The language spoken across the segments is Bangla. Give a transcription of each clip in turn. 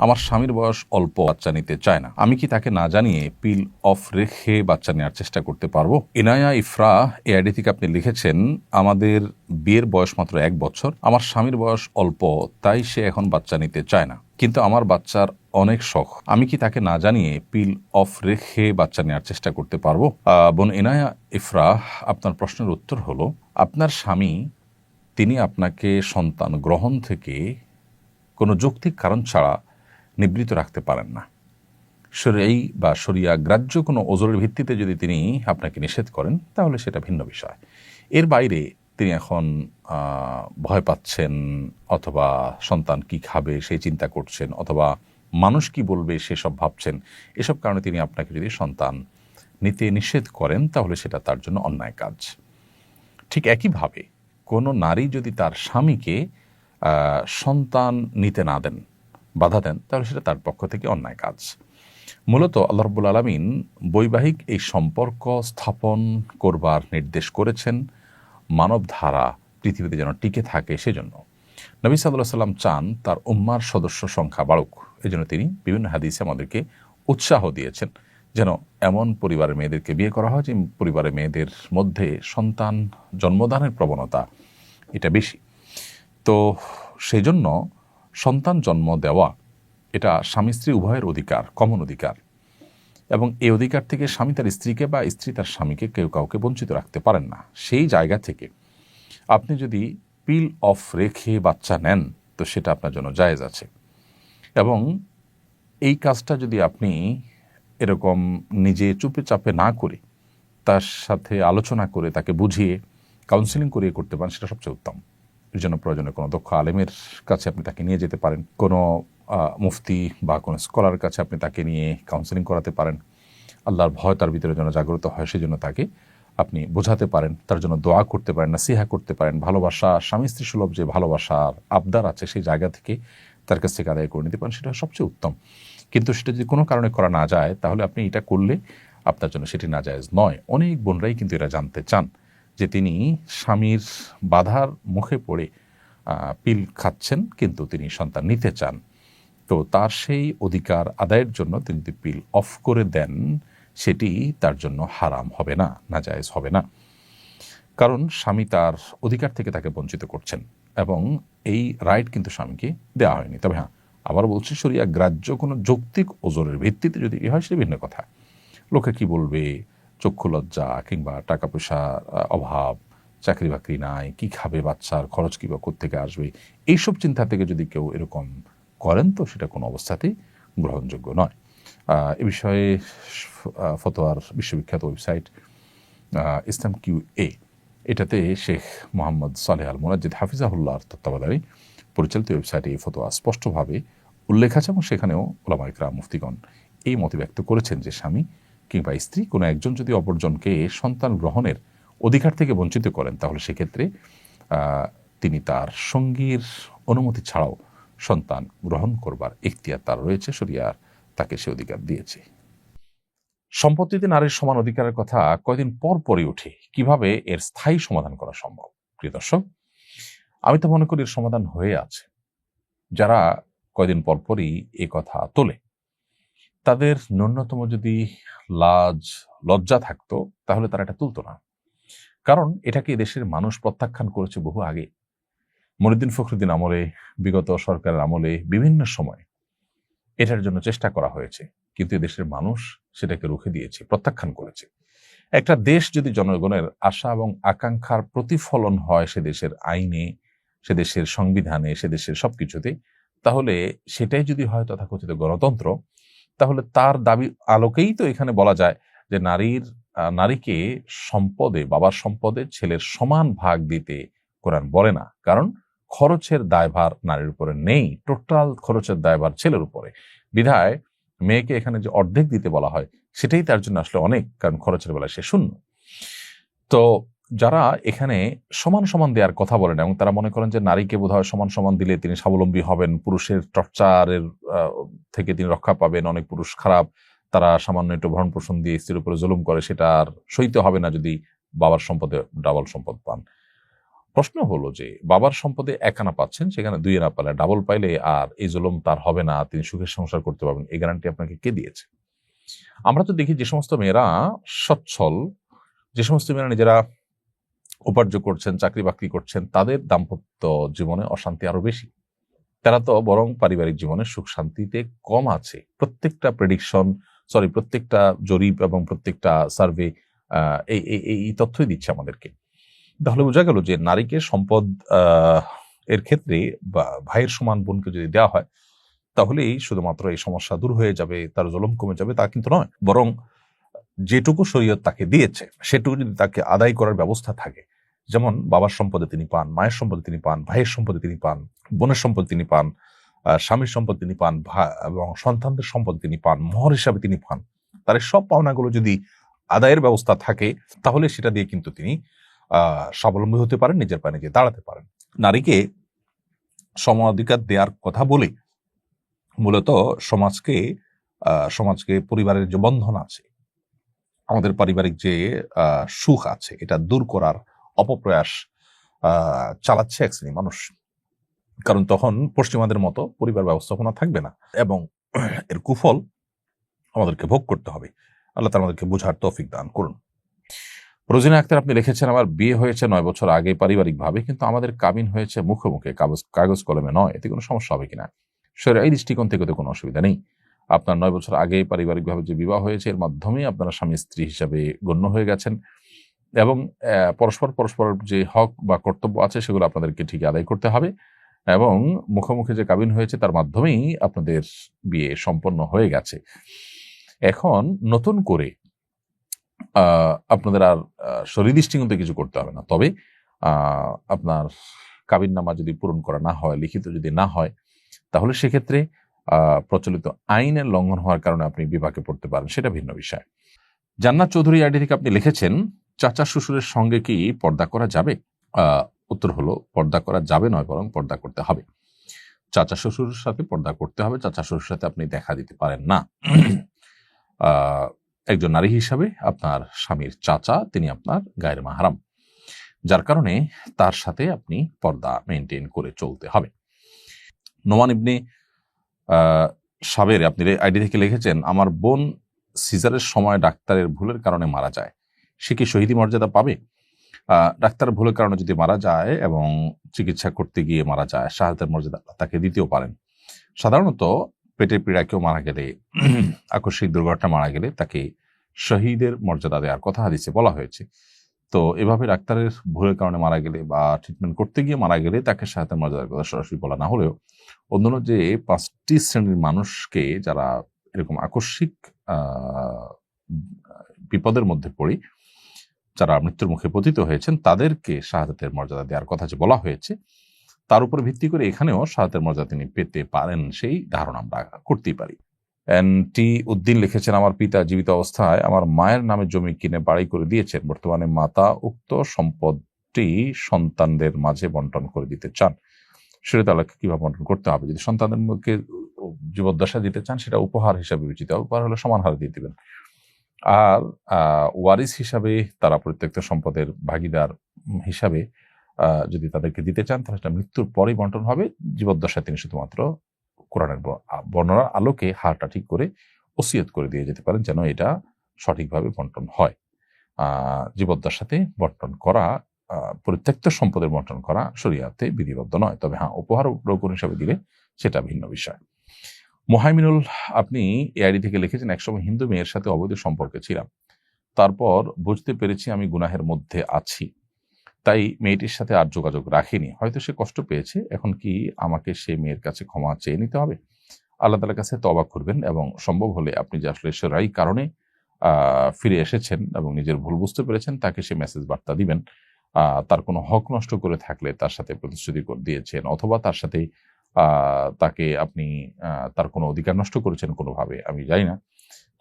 আমার স্বামীর বয়স অল্প, বাচ্চা নিতে চায় না। আমি কি তাকে না জানিয়ে পিল অফ রেখে বাচ্চা নেওয়ার চেষ্টা করতে পারবো? ইনায়া ইফরা এই আইডি থেকে আপনি লিখেছেন, আমাদের বিয়ের বয়স মাত্র 1 বছর। আমার স্বামীর বয়স অল্প, তাই সে এখন বাচ্চা নিতে চায় না, কিন্তু আমার বাচ্চার অনেক শখ। আমি কি তাকে না জানিয়ে পিল অফ রেখে বাচ্চা নেওয়ার চেষ্টা করতে পারবো? বোন ইনায়া ইফরা, আপনার প্রশ্নের উত্তর হলো, আপনার স্বামী তিনি আপনাকে সন্তান গ্রহণ থেকে কোনো যৌক্তিক কারণ ছাড়া নিবৃত্ত রাখতে পারেন না। শরীয়ী বা শরিয়া গ্রাহ্য কোনো ওজরের ভিত্তিতে যদি তিনি আপনাকে নিষেধ করেন, তাহলে সেটা ভিন্ন বিষয়। এর বাইরে তিনি এখন ভয় পাচ্ছেন, অথবা সন্তান কি খাবে সেই চিন্তা করছেন, অথবা মানুষ কি বলবে সেসব ভাবছেন, এসব কারণে তিনি আপনাকে যদি সন্তান নিতে নিষেধ করেন, তাহলে সেটা তার জন্য অন্যায় কাজ। ঠিক একইভাবে কোনো নারী যদি তার স্বামীকে সন্তান নিতে না দেন, বাধা দেন, তাহলে সেটা তার পক্ষ থেকে অন্যায় কাজ। মূলত আল্লাহ রাব্বুল আলামিন বৈবাহিক এই সম্পর্ক স্থাপন করবার নির্দেশ করেছেন মানব ধারা পৃথিবীতে যেন টিকে থাকে সেজন্য। নবী সাল্লাল্লাহু আলাইহি সাল্লাম চান তার উম্মার সদস্য সংখ্যা বাড়ুক, এজন্য তিনি বিভিন্ন হাদিসে আমাদেরকে উৎসাহ দিয়েছেন যেন এমন পরিবারের মেয়েদেরকে বিয়ে করা হয় যে পরিবারের মেয়েদের মধ্যে সন্তান জন্মদানের প্রবণতা এটা বেশি। তো সেই জন্য সন্তান জন্ম দেওয়া এটা স্বামী স্ত্রী উভয়ের অধিকার, কমন অধিকার, এবং এই অধিকার থেকে স্বামী তার স্ত্রীকে বা স্ত্রী তার স্বামীকে কেউ কাউকে বঞ্চিত রাখতে পারেন না। সেই জায়গা থেকে আপনি যদি পিল অফ রেখে বাচ্চা নেন, তো সেটা আপনার জন্য জায়েজ আছে। এবং এই কাজটা যদি আপনি এরকম নিজে চুপে চাপে না করে তার সাথে আলোচনা করে তাকে বুঝিয়ে কাউন্সিলিং করিয়ে করতে পারেন, সেটা সবচেয়ে উত্তম। এর জন্য প্রয়োজনে কোনো দক্ষ আলেমের কাছে আপনি তাকে নিয়ে যেতে পারেন, কোনো মুফতি বা কোনো স্কলারের কাছে আপনি তাকে নিয়ে কাউন্সিলিং করাতে পারেন। আল্লাহর ভয় তার ভিতরে যেন জাগ্রত হয়, সেই জন্য তাকে আপনি বোঝাতে পারেন, তার জন্য দোয়া করতে পারেন, নাসিহা করতে পারেন। ভালোবাসা, স্বামী স্ত্রী সুলভ যে ভালোবাসার আবদার আছে, সেই জায়গা থেকে তার কাছ থেকে আদায় করে নিতে পারেন, সেটা সবচেয়ে উত্তম। কিন্তু সেটা যদি কোনো কারণে করা না যায়, তাহলে আপনি এটা করলে আপনার জন্য সেটি নাজায়েজ নয়। অনেক বোনরাই কিন্তু এরা জানতে চান যে তিনি স্বামীর বাধার মুখে পড়ে পিল খাচ্ছেন, কিন্তু তিনি সন্তান নিতে চান। তো তার সেই অধিকার আদায়ের জন্য তিনি যদি পিল অফ করে দেন, সেটি তার জন্য হারাম হবে না, নাজায়েজ হবে না। কারণ স্বামী তার অধিকার থেকে তাকে বঞ্চিত করছেন, এবং এই রাইট কিন্তু স্বামীকে দেওয়া হয়নি। তবে হ্যাঁ, আবার বলছি, শরিয়া গ্রাহ্য কোনো যৌক্তিক ওজরের ভিত্তিতে যদি হয়, সেটা ভিন্ন কথা। লোকে কি বলবে, চক্ষু লজ্জা, কিংবা টাকা পয়সার অভাব, চাকরি বাকরি নাই, কি খাবে, বাচ্চার খরচ কী বা কোত্থেকে আসবে, এইসব চিন্তা থেকে যদি কেউ এরকম করেন, তো সেটা কোনো অবস্থাতেই গ্রহণযোগ্য নয়। এ বিষয়ে ফতোয়ার বিশ্ববিখ্যাত ওয়েবসাইট ইসলাম কিউ.এ, এটাতে শেখ মোহাম্মদ সালেহ আল মুনাজ্জিদ হাফিজাহুল্লাহর তত্ত্বাবধানে পরিচালিত ওয়েবসাইটে এই ফতোয়া স্পষ্টভাবে উল্লেখ আছে, এবং সেখানেও উলামায়ে কেরাম, মুফতিগণ এই মত ব্যক্ত করেছেন যে স্বামী কিংবা স্ত্রী কোনো একজন যদি অপরজনকে সন্তান গ্রহণের অধিকার থেকে বঞ্চিত করেন, তাহলে সেক্ষেত্রে তিনি তার সঙ্গীর অনুমতি ছাড়াও সন্তান গ্রহণ করবার ইখতিয়ার তার রয়েছে, শরিয়া তাকে সে অধিকার দিয়েছে। সম্পত্তিতে নারীর সমান অধিকারের কথা কয়দিন পর পরই ওঠে, কিভাবে এর স্থায়ী সমাধান করা সম্ভব? প্রিয় দর্শক, আমি তো মনে করি এর সমাধান হয়ে আছে। যারা কয়দিন পর পরই এ কথা তোলে, তাদের ন্যূনতম যদি লাজ লজ্জা থাকতো, তাহলে তারা এটা তুলতো না। কারণ এটাকে দেশের মানুষ প্রত্যাখ্যান করেছে বহু আগে। মনিউদ্দিন ফখরুদ্দিন আমলে, বিগত সরকারের আমলে বিভিন্ন সময় এটার জন্য চেষ্টা করা হয়েছে, কিন্তু দেশের মানুষ সেটাকে রুখে দিয়েছে, প্রত্যাখ্যান করেছে। একটা দেশ যদি জনগণের আশা এবং আকাঙ্ক্ষার প্রতিফলন হয় সে দেশের আইনে, সে দেশের সংবিধানে, সে দেশের সবকিছুতে, তাহলে সেটাই যদি হয় তথাকথিত গণতন্ত্র, তাহলে তার দাবি আলোকেই তো এখানে বলা যায় যে নারীকে সম্পদে, বাবার সম্পদে ছেলের সমান ভাগ দিতে কোরআন বলে না। কারণ খরচের দায়ভার নারীর উপরে নেই, টোটাল খরচের দায়ভার ছেলের উপরে। বিধায় মেয়েকে এখানে যে অর্ধেক দিতে বলা হয়, সেটাই তার জন্য আসলে অনেক, কারণ খরচের বেলায় সে শূন্য। তো যারা এখানে সমান সমান দেওয়ার কথা বলেন, এবং তারা মনে করেন যে নারীকে বোধহয় সমান সমান দিলে তিনি স্বাবলম্বী হবেন, পুরুষের টর্চারের থেকে তিনি রক্ষা পাবেন, অনেক পুরুষ খারাপ, তারা সামান্য একটু ভরণ পোষণ দিয়ে স্ত্রীর উপরে জুলুম করে, সেটা আর সইতে হবে না যদি বাবার সম্পদে ডাবল সম্পদ পান। প্রশ্ন হলো যে বাবার সম্পদে 1 আনা পাচ্ছেন, সেখানে 2 আনা পালে ডাবল পাইলে আর এই জুলুম তার হবে না, তিনি সুখের সংসার করতে পারবেন, এই গ্যারান্টি আপনাকে কে দিয়েছে? আমরা তো দেখি যে সমস্ত মেয়েরা সচ্ছল, যে সমস্ত মেয়েরা নিজেরা উপার্জন করছেন, চাকরি বাকরি করছেন, তাদের দাম্পত্য জীবনে অশান্তি আরো বেশি। তারা তো বরং পারিবারিক জীবনে সুখ শান্তিতে কম আছে। প্রত্যেকটা জরিপ এবং প্রত্যেকটা সার্ভে এই তথ্যই দিচ্ছে আমাদেরকে। তাহলে বোঝা গেল যে নারীকে সম্পদ এর ক্ষেত্রে বা ভাইয়ের সমান বোনকে যদি দেওয়া হয়, তাহলেই শুধুমাত্র এই সমস্যা দূর হয়ে যাবে, তার জুলুম কমে যাবে, তা কিন্তু নয়। বরং যেটুকু শরীয়ত তাকে দিয়েছে সেটুকু যদি তাকে আদায় করার ব্যবস্থা থাকে, যেমন বাবার সম্পদে তিনি পান, মায়ের সম্পদে তিনি পান, ভাইয়ের সম্পদে তিনি পান, বোনের সম্পদ তিনি পান, স্বামীর সম্পদ তিনি পান, এবং সন্তানদের সম্পদ তিনি পান, মোহর হিসাবে তিনি পান, তার সব পাওনাগুলো যদি আদায়ের ব্যবস্থা থাকে, তাহলে সেটা দিয়ে কিন্তু তিনি স্বাবলম্বী হতে পারেন, নিজের পায়ে নিজে দাঁড়াতে পারেন। নারীকে সম অধিকার দেওয়ার কথা বলে মূলত সমাজকে পরিবারের যে বন্ধন আছে, আমাদের পারিবারিক যে সুখ আছে, এটা দূর করার অপপ্রয়াস চালাচ্ছে এক শ্রেণী মানুষ। কারণ তখন পশ্চিমাদের মতো পরিবার ব্যবস্থাপনা থাকবে না এবং এর কুফল আমাদেরকে ভোগ করতে হবে। আল্লাহ তাআলা আমাদেরকে বোঝার তৌফিক দান করুন। রোজিনা আক্তার, আপনি লিখেছেন, আমার বিয়ে হয়েছে 9 বছর আগে পারিবারিকভাবে, কিন্তু আমাদের কাবিন হয়েছে মুখে মুখে, কাগজ কলমে নয়। এতে কোনো সমস্যা হবে কিনা? শরীয়তের দৃষ্টিকোণ থেকে তো কোনো অসুবিধা নেই। আপনার 9 বছর আগে পারিবারিকভাবে যে বিবাহ হয়েছে, এর মাধ্যমে আপনারা স্বামী স্ত্রী হিসাবে গণ্য হয়ে গেছেন এবং পরস্পর যে হক বা কর্তব্য আছে সেগুলো আপনাদেরকে ঠিক আদায় করতে হবে এবং মুখোমুখি যে কাবিন হয়েছে তার মাধ্যমেই আপনাদের বিয়ে সম্পন্ন হয়ে গেছে। এখন নতুন করে আপনাদের আর শরীর দৃষ্টিকোণ থেকে কিছু করতে হবে না। তবে আপনার কাবিননামা যদি পূরণ করা না হয়, লিখিত যদি না হয়, তাহলে সেক্ষেত্রে প্রচলিত আইনের লঙ্ঘন হওয়ার কারণে আপনি বিপাকে পড়তে পারেন, সেটা ভিন্ন বিষয়। জান্নাত চৌধুরী আইডি থেকে আপনি লিখেছেন, চাচা শ্বশুরের সঙ্গে কি পর্দা করা যাবে? উত্তর হলো, পর্দা করা যাবে নয়, বরং পর্দা করতে হবে। চাচা শ্বশুরের সাথে পর্দা করতে হবে। চাচা শ্বশুরের সাথে আপনি দেখা দিতে পারেন না। একজন নারী হিসাবে আপনার স্বামীর চাচা তিনি আপনার গায়ের মাহরাম, যার কারণে তার সাথে আপনি পর্দা মেনটেন করে চলতে হবে। নোমান ইবনে সাবের আপনি আইডি থেকে লিখেছেন, আমার বোন সিজারের সময় ডাক্তারের ভুলের কারণে মারা যায়, সে কি শহীদি মর্যাদা পাবে? ডাক্তারের ভুলের কারণে যদি মারা যায় এবং চিকিৎসা করতে গিয়ে মারা যায়, শাহাদাতের মর্যাদা তাকে দিতেও পারেন। সাধারণত পেটের পীড়া কেউ মারা গেলে, আকস্মিক দুর্ঘটনা মারা গেলে তাকে শহীদের মর্যাদা দেওয়ার কথা হাদিসে বলা হয়েছে। তো এভাবে ডাক্তারের ভুলের কারণে মারা গেলে বা ট্রিটমেন্ট করতে গিয়ে মারা গেলে তাকে শাহাদাতের মর্যাদার কথা সরাসরি বলা না হলেও অন্যান্য যে 5টি শ্রেণীর মানুষকে যারা এরকম আকস্মিক বিপদের মধ্যে পড়ে যারা মৃত্যুর মুখে পতিত হয়েছেন, তাদেরকে শাহাদাতের মর্যাদা দেওয়ার কথা যে বলা হয়েছে, তার উপর ভিত্তি করে এখানেও শাহাদাতের মর্যাদা তিনি পেতে পারেন, সেই ধারণা আমরা করতেই পারি। এনটি উদ্দিন লিখেছেন, আমার পিতা জীবিত অবস্থায় আমার মায়ের নামে জমি কিনে বাড়ি করে দিয়েছেন। বর্তমানে মাতা উক্ত সম্পদটি সন্তানদের মাঝে বন্টন করে দিতে চান। শরীয়তে আল্লাহকে কিভাবে বন্টন করতে হবে? যদি সন্তানদের মুখে জীবদ্দশা দিতে চান, সেটা উপহার হিসাবে বিবেচিত হবে, উপহার হলে সমান হারে দিয়ে দিবেন। আর ওয়ারিস হিসাবে তারা প্রত্যেকটা সম্পদের ভাগিদার হিসাবে যদি তাদেরকে দিতে চান, তাহলে সেটা মৃত্যুর পরেই বন্টন হবে। জীবদ্দশায় তিনি শুধুমাত্র কোরআনের বর্ণনার আলোকে হারটা ঠিক করে ওসিয়ত করে দিয়ে যেতে পারেন, যেন এটা সঠিকভাবে বন্টন হয়। জীবদ্দশাতে বন্টন করা, পরিত্যক্ত সম্পদের বন্টন করা শরিয়াতে বিধিবদ্ধ নয়। তবে হ্যাঁ, উপহার রোপণ হিসাবে দিলে সেটা ভিন্ন বিষয়। মোহাইমিনুল আপনি এআইডি থেকে লিখেছেন, একসময় হিন্দু মেয়ের সাথে অবৈধ সম্পর্কে ছিলাম, তারপর বুঝতে পেরেছি আমি গুনাহের মধ্যে আছি, তাই মেয়েটির সাথে আর যোগাযোগ রাখিনি। হয়তো সে কষ্ট পেয়েছে, এখন কি আমাকে সে মেয়ের কাছে ক্ষমা চেয়ে নিতে হবে? আল্লাহ তাআলার কাছে তওবা করবেন এবং সম্ভব হলে আপনি যে আসলে শরঈ কারণে ফিরে এসেছেন এবং নিজের ভুল বুঝতে পেরেছেন, তাকে সে মেসেজ বার্তা দিবেন। তার কোনো হক নষ্ট করে থাকলে তার সাথে প্রতিশ্রুতি দিয়েছেন, অথবা তার সাথে তাকে আপনি তার কোনো অধিকার নষ্ট করেছেন কোনোভাবে, আমি জানি না,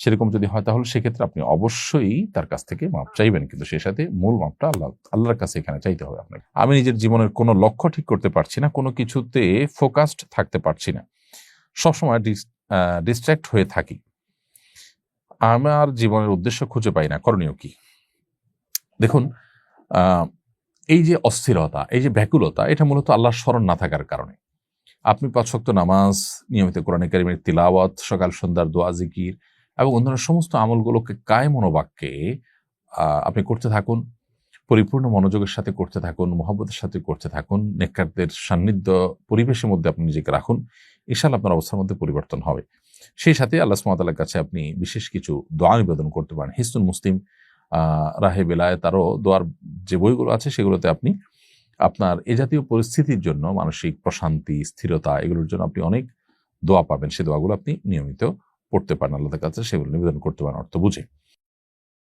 সেরকম যদি হয় তাহলে সেক্ষেত্রে আপনি অবশ্যই তার কাছ থেকে মাপ চাইবেন, কিন্তু সে সাথে মূল মাপটা আল্লাহর কাছে এখানে চাইতে হবে আপনাকে। আমি নিজের জীবনের কোনো লক্ষ্য ঠিক করতে পারছি না, কোনো কিছুতে ফোকাসড থাকতে পারছি না, সবসময় ডিস্ট্র্যাক্ট হয়ে থাকি, আমার জীবনের উদ্দেশ্য খুঁজে পাই না, করণীয় কি? দেখুন, এই যে অস্থিরতা, এই যে ব্যাকুলতা, এটা মূলত আল্লাহর স্মরণ না থাকার কারণে। আপনি ৫ ওয়াক্ত নামাজ, নিয়মিত কোরআনে কারিমের তিলাওয়াত, সকাল সন্ধ্যার দোয়া জিকির এবং অন্যান্য সমস্ত আমলগুলোকে কায়ে মনোবাক্যে আপনি করতে থাকুন, পরিপূর্ণ মনোযোগের সাথে করতে থাকুন, মহব্বতের সাথে করতে থাকুন, নেককারদের সান্নিধ্য পরিবেশের মধ্যে আপনি নিজেকে রাখুন, ইনশাআল্লাহ আপনার অবস্থার মধ্যে পরিবর্তন হবে। সেই সাথে আল্লাহ সুবহানাহু ওয়া তাআলার কাছে আপনি বিশেষ কিছু দোয়া নিবেদন করতে পারেন। হিসনুল মুসলিম, রাহে বেলায়েত, আরও দোয়ার যে বইগুলো আছে সেগুলোতে আপনি আপনার এ জাতীয় পরিস্থিতির জন্য মানসিক প্রশান্তি, স্থিরতা, এগুলোর জন্য আপনি অনেক দোয়া পাবেন। সেই দোয়াগুলো আপনি নিয়মিত পড়তে পারেন, আল্লাহর কাছে সেগুলো নিবেদন করতে পারেন অর্থ বুঝে।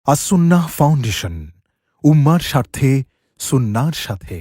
আসুন্নাহ ফাউন্ডেশন, উম্মার স্বার্থে সুন্নাহর সাথে।